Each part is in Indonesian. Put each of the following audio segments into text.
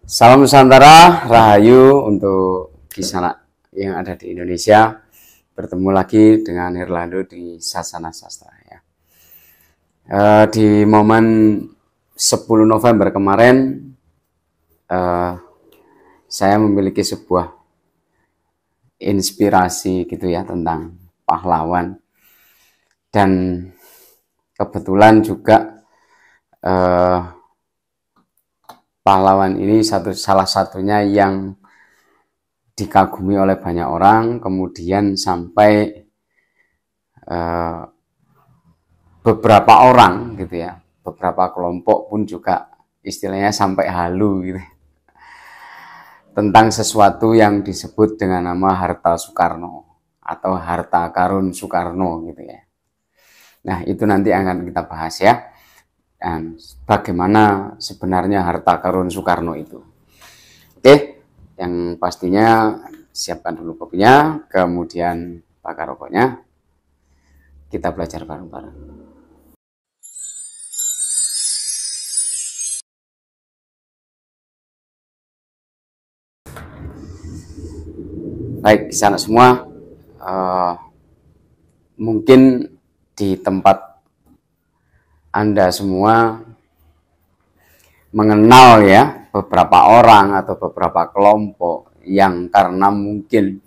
Salam Nusantara, Rahayu untuk Kisanak yang ada di Indonesia. Bertemu lagi dengan Herlando di Sasana Sastra ya. Di momen 10 November kemarin, saya memiliki sebuah inspirasi gitu ya tentang pahlawan, dan kebetulan juga pahlawan ini salah satunya yang dikagumi oleh banyak orang, kemudian sampai beberapa orang gitu ya, beberapa kelompok pun juga istilahnya sampai halu gitu tentang sesuatu yang disebut dengan nama harta Soekarno atau harta karun Soekarno gitu ya. Nah, itu nanti akan kita bahas ya. Dan bagaimana sebenarnya harta karun Soekarno itu. Oke, yang pastinya siapkan dulu kopinya, kemudian bakar rokoknya. Kita belajar bareng-bareng. Baik, di sana semua, mungkin di tempat Anda semua mengenal ya beberapa orang atau beberapa kelompok yang karena mungkin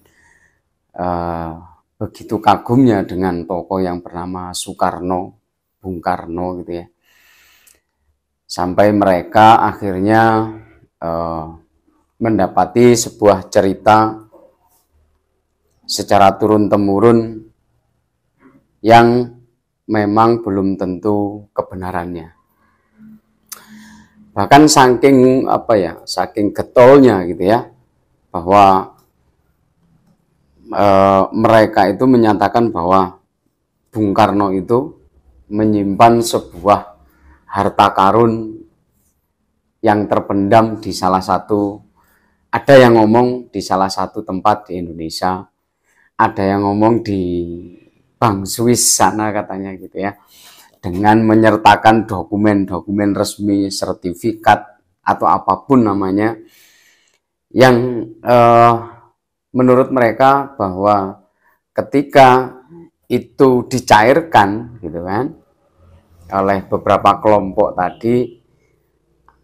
begitu kagumnya dengan tokoh yang bernama Soekarno, Bung Karno gitu ya, sampai mereka akhirnya mendapati sebuah cerita secara turun-temurun yang memang belum tentu kebenarannya. Bahkan saking saking getolnya gitu ya, bahwa mereka itu menyatakan bahwa Bung Karno itu menyimpan sebuah harta karun yang terpendam di salah satu, ada yang ngomong di salah satu tempat di Indonesia, ada yang ngomong di Bank Swiss sana katanya gitu ya, dengan menyertakan dokumen-dokumen resmi, sertifikat atau apapun namanya, yang menurut mereka bahwa ketika itu dicairkan gitu kan oleh beberapa kelompok tadi,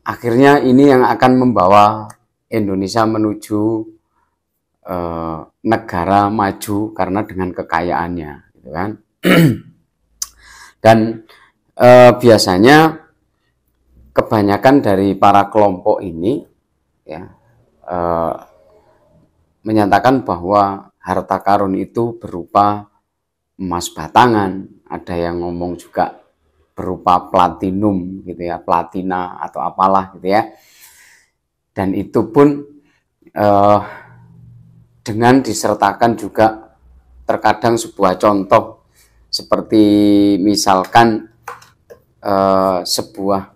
akhirnya ini yang akan membawa Indonesia menuju negara maju karena dengan kekayaannya gitu kan. Dan biasanya kebanyakan dari para kelompok ini ya menyatakan bahwa harta karun itu berupa emas batangan, ada yang ngomong juga berupa platinum gitu ya, platina atau apalah gitu ya. Dan itu pun dengan disertakan juga terkadang sebuah contoh, seperti misalkan sebuah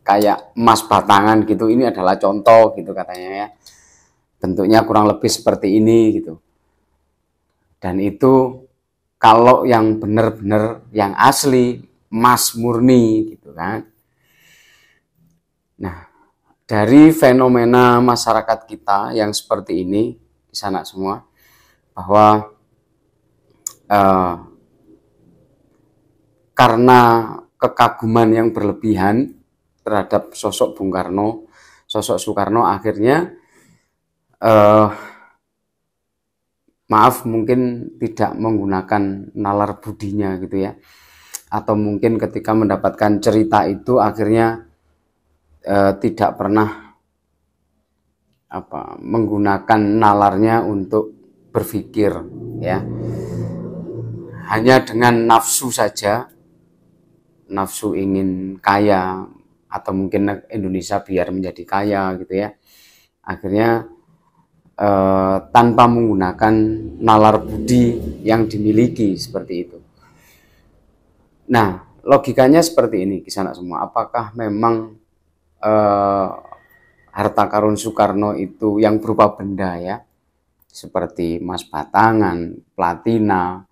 kayak emas batangan gitu, ini adalah contoh gitu katanya ya, bentuknya kurang lebih seperti ini gitu. Dan itu kalau yang benar-benar yang asli emas murni gitu kan. Nah, dari fenomena masyarakat kita yang seperti ini di sana semua, bahwa karena kekaguman yang berlebihan terhadap sosok Bung Karno, sosok Soekarno, akhirnya maaf mungkin tidak menggunakan nalar budinya gitu ya, atau mungkin ketika mendapatkan cerita itu akhirnya tidak pernah menggunakan nalarnya untuk berpikir ya, hanya dengan nafsu saja, nafsu ingin kaya atau mungkin Indonesia biar menjadi kaya gitu ya, akhirnya tanpa menggunakan nalar budi yang dimiliki seperti itu. Nah, logikanya seperti ini Kisanak semua, apakah memang harta karun Soekarno itu yang berupa benda ya, seperti emas batangan, platina,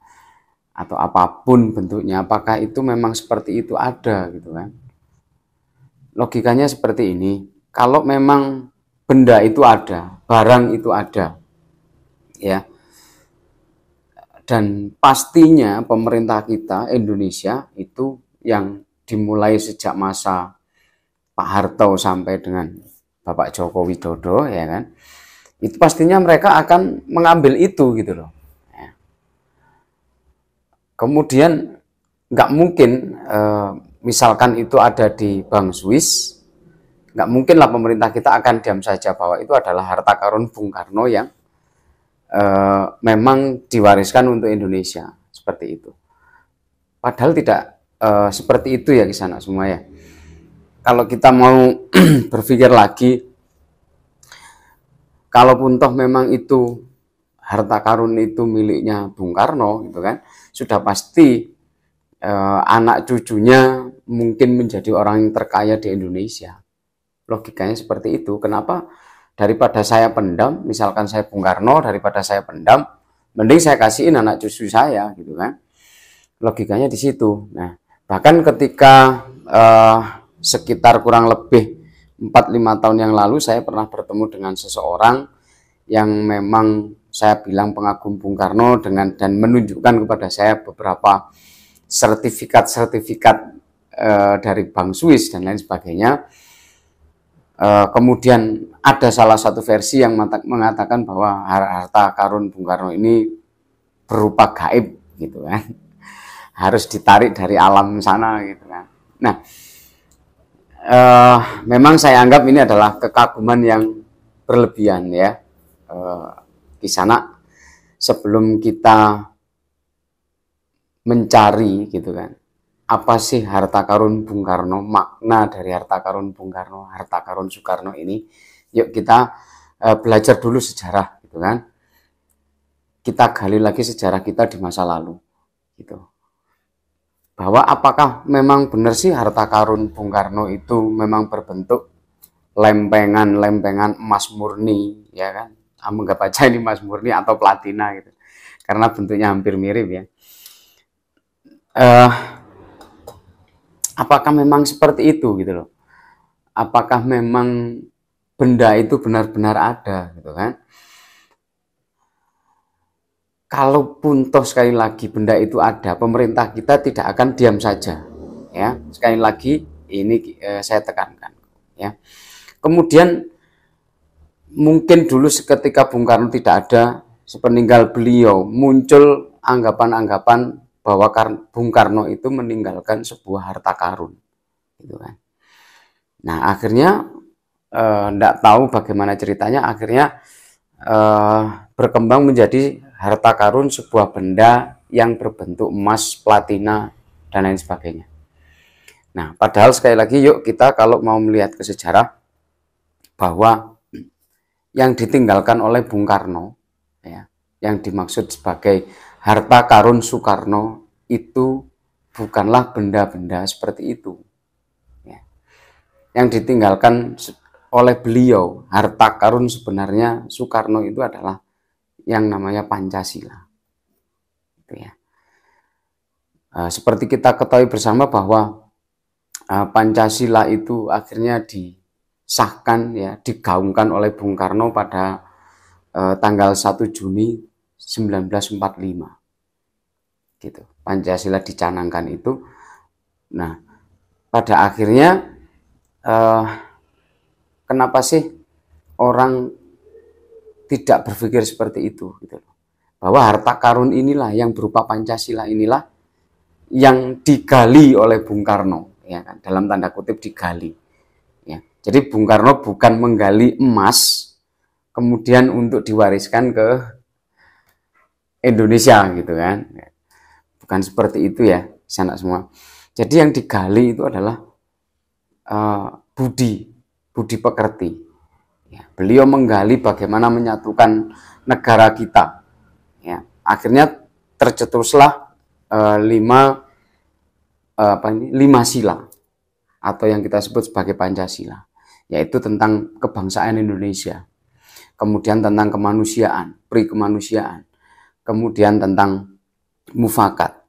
atau apapun bentuknya, apakah itu memang seperti itu ada gitu kan? Logikanya seperti ini, kalau memang benda itu ada, barang itu ada, ya. Dan pastinya pemerintah kita Indonesia itu yang dimulai sejak masa Pak Harto sampai dengan Bapak Joko Widodo, ya kan, itu pastinya mereka akan mengambil itu gitu loh. Ya. Kemudian nggak mungkin misalkan itu ada di Bank Swiss, nggak mungkin lah pemerintah kita akan diam saja bahwa itu adalah harta karun Bung Karno yang memang diwariskan untuk Indonesia, seperti itu. Padahal tidak seperti itu ya Kisana semua ya. Kalau kita mau berpikir lagi, kalaupun toh memang itu harta karun itu miliknya Bung Karno gitu kan, sudah pasti anak cucunya mungkin menjadi orang yang terkaya di Indonesia. Logikanya seperti itu. Kenapa? Daripada saya pendam, misalkan saya Bung Karno, daripada saya pendam, mending saya kasihin anak cucu saya, gitu kan? Logikanya di situ. Nah, bahkan ketika sekitar kurang lebih 4-5 tahun yang lalu, saya pernah bertemu dengan seseorang yang memang saya bilang pengagum Bung Karno dan menunjukkan kepada saya beberapa sertifikat dari Bank Swiss dan lain sebagainya. Kemudian ada salah satu versi yang mengatakan bahwa harta karun Bung Karno ini berupa gaib gitu kan, harus ditarik dari alam sana gitu kan. Nah, memang saya anggap ini adalah kekaguman yang berlebihan ya. Di sana sebelum kita mencari gitu kan, apa sih harta karun Bung Karno, makna dari harta karun Bung Karno, harta karun Soekarno ini, yuk kita belajar dulu sejarah gitu kan. Kita gali lagi sejarah kita di masa lalu gitu. Bahwa apakah memang benar sih harta karun Bung Karno itu memang berbentuk lempengan emas murni ya kan. Anggap aja ini emas murni atau platina gitu. Karena bentuknya hampir mirip ya. Apakah memang seperti itu gitu loh? Apakah memang benda itu benar-benar ada gitu kan? Kalaupun toh sekali lagi benda itu ada, pemerintah kita tidak akan diam saja. Ya, sekali lagi ini saya tekankan. Ya, kemudian mungkin dulu ketika Bung Karno tidak ada, sepeninggal beliau muncul anggapan-anggapan bahwa Bung Karno itu meninggalkan sebuah harta karun, gitu kan. Nah akhirnya enggak tahu bagaimana ceritanya, akhirnya berkembang menjadi harta karun sebuah benda yang berbentuk emas, platina dan lain sebagainya. Nah padahal sekali lagi yuk kita kalau mau melihat ke sejarah bahwa yang ditinggalkan oleh Bung Karno ya, yang dimaksud sebagai harta karun Soekarno itu bukanlah benda-benda seperti itu. Ya. Yang ditinggalkan oleh beliau, harta karun sebenarnya Soekarno itu adalah yang namanya Pancasila. Itu ya. Seperti kita ketahui bersama bahwa Pancasila itu akhirnya disahkan ya, digaungkan oleh Bung Karno pada tanggal 1 Juni 1945. Gitu. Pancasila dicanangkan itu. Nah, pada akhirnya kenapa sih orang tidak berpikir seperti itu gitu. Bahwa harta karun inilah yang berupa Pancasila inilah yang digali oleh Bung Karno ya kan, dalam tanda kutip digali. Ya. Jadi Bung Karno bukan menggali emas kemudian untuk diwariskan ke Indonesia gitu kan. Bukan seperti itu ya, sanak semua. Jadi yang digali itu adalah budi pekerti. Ya, beliau menggali bagaimana menyatukan negara kita. Ya, akhirnya tercetuslah 5 sila atau yang kita sebut sebagai Pancasila, yaitu tentang kebangsaan Indonesia, kemudian tentang kemanusiaan, pri-kemanusiaan, kemudian tentang mufakat.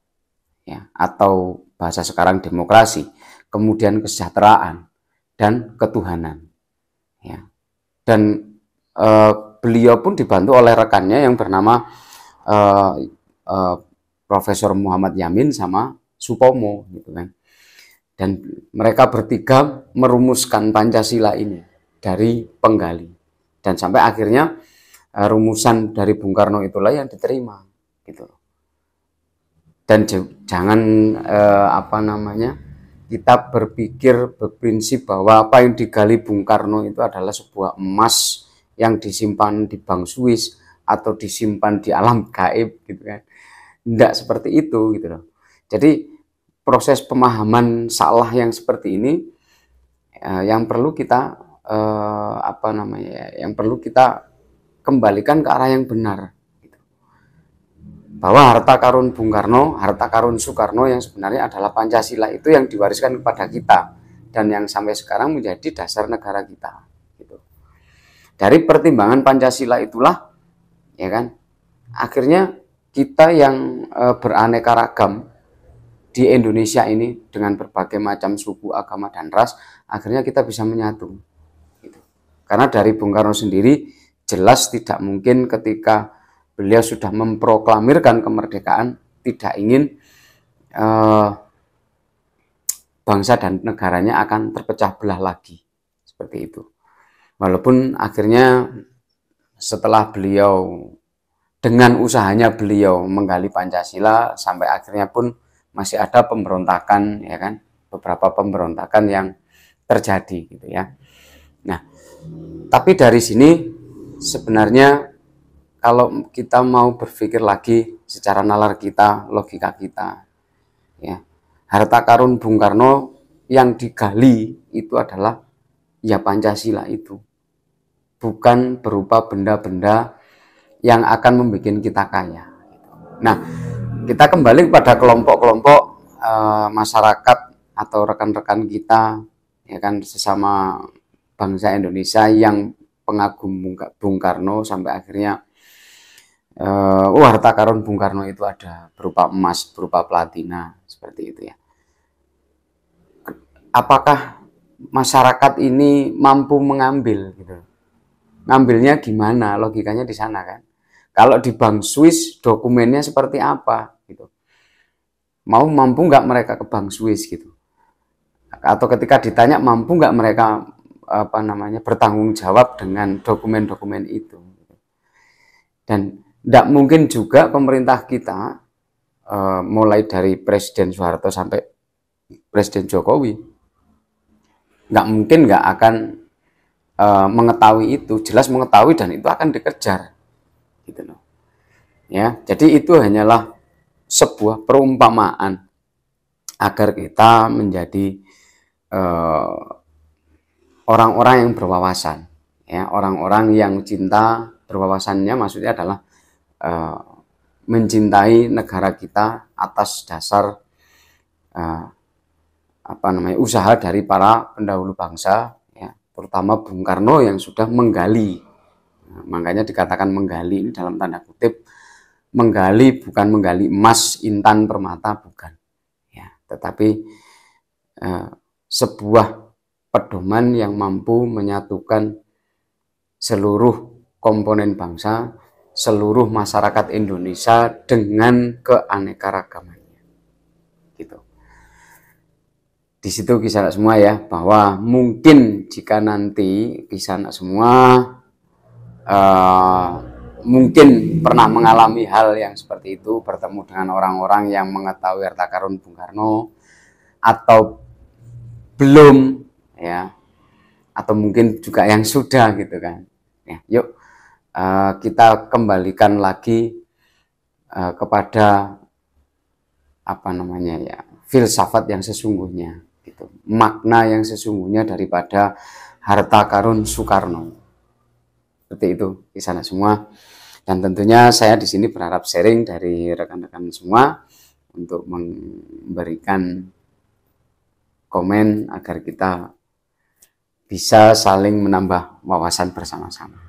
Ya, atau bahasa sekarang demokrasi, kemudian kesejahteraan dan ketuhanan. Ya. dan beliau pun dibantu oleh rekannya yang bernama Profesor Muhammad Yamin sama Supomo gitu kan. Dan mereka bertiga merumuskan Pancasila ini dari penggali. Dan sampai akhirnya rumusan dari Bung Karno itulah yang diterima gitu. Dan jangan kita berprinsip bahwa apa yang digali Bung Karno itu adalah sebuah emas yang disimpan di Bank Swiss atau disimpan di alam gaib gitu kan. Tidak seperti itu gitu loh. Jadi proses pemahaman salah yang seperti ini yang perlu kita yang perlu kita kembalikan ke arah yang benar. Bahwa harta karun Bung Karno, harta karun Soekarno yang sebenarnya adalah Pancasila itu yang diwariskan kepada kita dan yang sampai sekarang menjadi dasar negara kita. Gitu. Dari pertimbangan Pancasila itulah, ya kan, akhirnya kita yang beraneka ragam di Indonesia ini dengan berbagai macam suku, agama dan ras, akhirnya kita bisa menyatu. Gitu. Karena dari Bung Karno sendiri jelas tidak mungkin ketika beliau sudah memproklamirkan kemerdekaan tidak ingin bangsa dan negaranya akan terpecah belah lagi seperti itu. Walaupun akhirnya setelah beliau dengan usahanya beliau menggali Pancasila sampai akhirnya pun masih ada pemberontakan, ya kan, beberapa pemberontakan yang terjadi gitu ya. Nah, tapi dari sini sebenarnya kalau kita mau berpikir lagi secara nalar kita, logika kita, ya, harta karun Bung Karno yang digali itu adalah ya Pancasila itu, bukan berupa benda-benda yang akan membuat kita kaya. Nah, kita kembali kepada kelompok-kelompok masyarakat atau rekan-rekan kita, ya kan, sesama bangsa Indonesia yang pengagum Bung Karno sampai akhirnya harta karun Bung Karno itu ada berupa emas, berupa platina, seperti itu ya. Apakah masyarakat ini mampu mengambil gitu? Ngambilnya gimana? Logikanya di sana kan. Kalau di Bank Swiss dokumennya seperti apa gitu. Mampu nggak mereka ke Bank Swiss gitu? Atau ketika ditanya mampu nggak mereka bertanggung jawab dengan dokumen-dokumen itu? Dan tidak mungkin juga pemerintah kita mulai dari Presiden Soeharto sampai Presiden Jokowi nggak mungkin nggak akan mengetahui itu, jelas mengetahui dan itu akan dikejar gitu loh. Ya, jadi itu hanyalah sebuah perumpamaan agar kita menjadi orang-orang yang berwawasan, ya, orang-orang yang cinta. Berwawasannya maksudnya adalah mencintai negara kita atas dasar usaha dari para pendahulu bangsa, ya, terutama Bung Karno yang sudah menggali. Nah, makanya dikatakan menggali ini dalam tanda kutip, menggali bukan menggali emas, intan, permata, bukan, ya, tetapi sebuah pedoman yang mampu menyatukan seluruh komponen bangsa, seluruh masyarakat Indonesia dengan keanekaragamannya. Gitu. Di situ kisah anak semua ya, bahwa mungkin jika nanti kisah anak semua mungkin pernah mengalami hal yang seperti itu, bertemu dengan orang-orang yang mengetahui harta karun Bung Karno, atau belum, ya, atau mungkin juga yang sudah gitu kan. Ya, yuk kita kembalikan lagi kepada filsafat yang sesungguhnya, gitu, makna yang sesungguhnya daripada harta karun Soekarno. Seperti itu kisah anak semua. Dan tentunya saya di sini berharap sharing dari rekan-rekan semua untuk memberikan komen agar kita bisa saling menambah wawasan bersama-sama.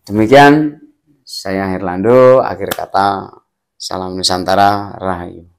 Demikian, saya Herlando, akhir kata, salam Nusantara, Rahayu.